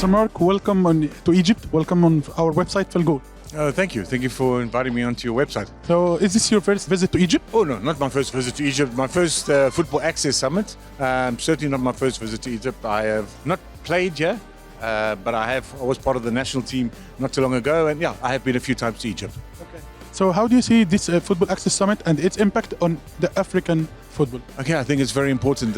Mr. Mark, welcome to Egypt. Welcome on our website, FilGoal. Thank you. Thank you for inviting me onto your website. So, is this your first visit to Egypt? Oh, no, not my first visit to Egypt. My first Football Access Summit. Certainly not my first visit to Egypt. I have not played here, but I was part of the national team not too long ago. And yeah, I have been a few times to Egypt. Okay. So, how do you see this Football Access Summit and its impact on the African football? Okay, I think it's very important.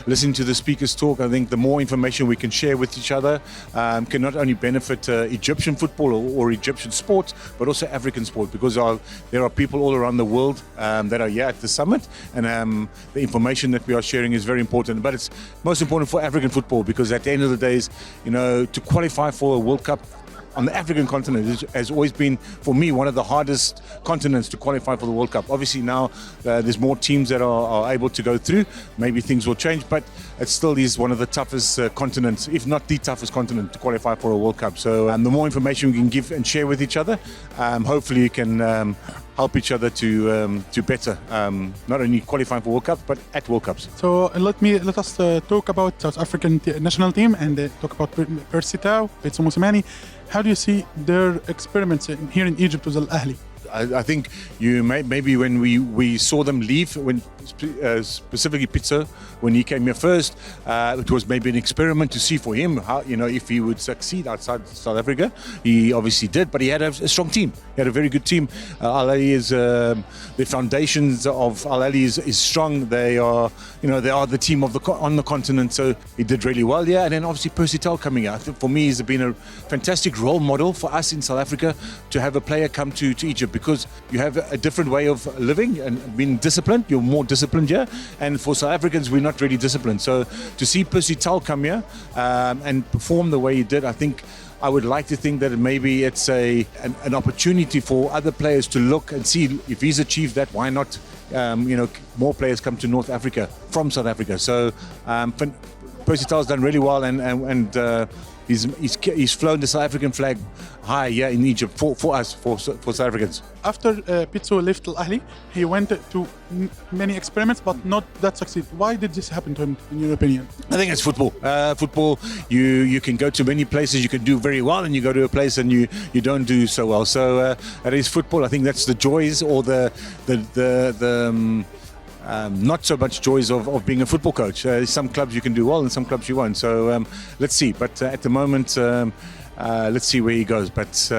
Listening to the speakers talk, I think the more information we can share with each other can not only benefit Egyptian football or Egyptian sport, but also African sport, because there are people all around the world that are here at the summit, and the information that we are sharing is very important. But it's most important for African football, because at the end of the day, to qualify for a World Cup on the African continent has always been, for me, one of the hardest continents to qualify for the World Cup. Obviously now there's more teams that are able to go through. Maybe things will change, but it still is one of the toughest continents, if not the toughest continent, to qualify for a World Cup. So the more information we can give and share with each other, hopefully you can help each other to better not only qualifying for World Cups, but at World Cups. So let us talk about South African national team and talk about Bيرسي, Mousímanي. How do you see their experiments here in Egypt with Al-Ahli? I think maybe when we saw them leave, when specifically Pizzo, when he came here first, it was maybe an experiment to see for him how, if he would succeed outside South Africa. He obviously did, but he had a strong team. He had a very good team. Al-Ahli is the foundations of Al-Ahli is strong. They are the team on the continent. So he did really well. Yeah, and then obviously Bيرسي coming out. I think for me, he's been a fantastic role model for us in South Africa to have a player come to Egypt, because you have a different way of living and being disciplined. You're more disciplined here, and for South Africans, we're not really disciplined. So to see Bيرسي come here and perform the way he did, I think I would like to think that maybe it's an opportunity for other players to look and see if he's achieved that. Why not? More players come to North Africa from South Africa. So Bيrسي has done really well, and he's flown the South African flag high here in Egypt for us, for South Africans. After Pizzo left Al-Ahli, he went to many experiments, but not that succeed. Why did this happen to him, in your opinion? I think it's football. Football, you can go to many places, you can do very well, and you go to a place and you don't do so well. So it is football. I think that's the joys, or the not so much joys of being a football coach. Some clubs you can do well and some clubs you won't. So let's see. But at the moment, let's see where he goes. But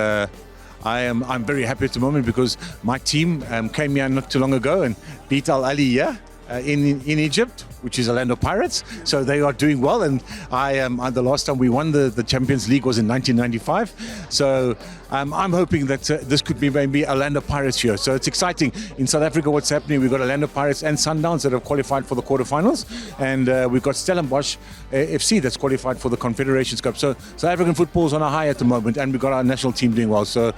I'm very happy at the moment, because my team came here not too long ago and beat Al-Ahli here in Egypt, which is a land of pirates. So they are doing well, and the last time we won the Champions League was in 1995. So I'm hoping that this could be maybe a land of pirates here. So it's exciting. In South Africa, what's happening, we've got a land of pirates and Sundowns that have qualified for the quarterfinals, and we've got Stellenbosch FC that's qualified for the Confederations Cup. So South African football's on a high at the moment, and we've got our national team doing well. So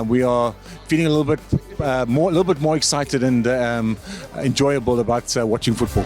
we are feeling a little bit more excited and enjoyable about watching football.